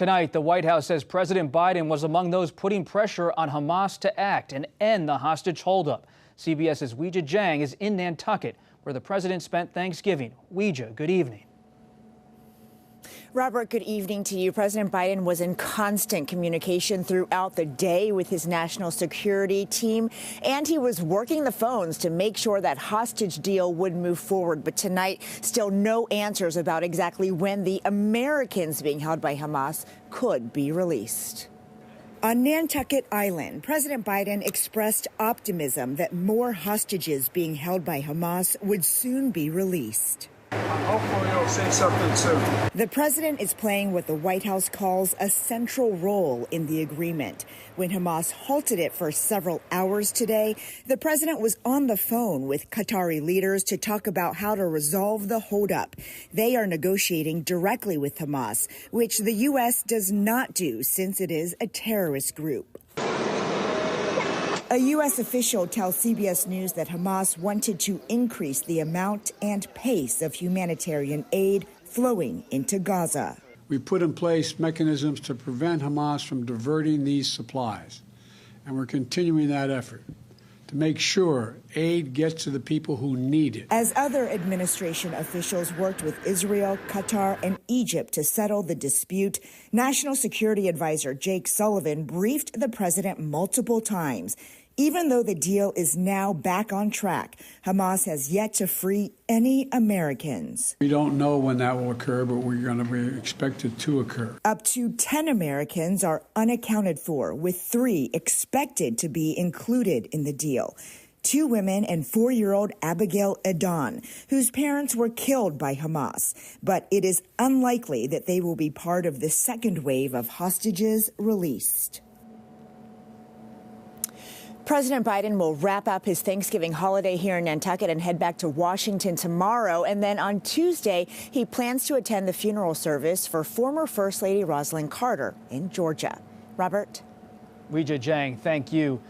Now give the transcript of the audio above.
Tonight, the White House says President Biden was among those putting pressure on Hamas to act and end the hostage holdup. CBS's Weija Jiang is in Nantucket, where the president spent Thanksgiving. Weija, good evening. Robert, good evening to you. President Biden was in constant communication throughout the day with his national security team, and he was working the phones to make sure that hostage deal would move forward. But tonight, still no answers about exactly when the Americans being held by Hamas could be released. On Nantucket Island, President Biden expressed optimism that more hostages being held by Hamas would soon be released. Hopefully you'll say something soon. The president is playing what the White House calls a central role in the agreement. When Hamas halted it for several hours today, the president was on the phone with Qatari leaders to talk about how to resolve the holdup. They are negotiating directly with Hamas, which the U.S. does not do since it is a terrorist group. A U.S. official tells CBS News that Hamas wanted to increase the amount and pace of humanitarian aid flowing into Gaza. We put in place mechanisms to prevent Hamas from diverting these supplies, and we're continuing that effort to make sure aid gets to the people who need it. As other administration officials worked with Israel, Qatar, and Egypt to settle the dispute, National Security Advisor Jake Sullivan briefed the president multiple times. Even though the deal is now back on track, Hamas has yet to free any Americans. We don't know when that will occur, but we expect it to occur. Up to 10 Americans are unaccounted for, with 3 expected to be included in the deal. 2 women and 4-year-old Abigail Adon, whose parents were killed by Hamas. But it is unlikely that they will be part of the second wave of hostages released. President Biden will wrap up his Thanksgiving holiday here in Nantucket and head back to Washington tomorrow. And then on Tuesday, he plans to attend the funeral service for former First Lady Rosalynn Carter in Georgia. Robert? Weija Jiang, thank you.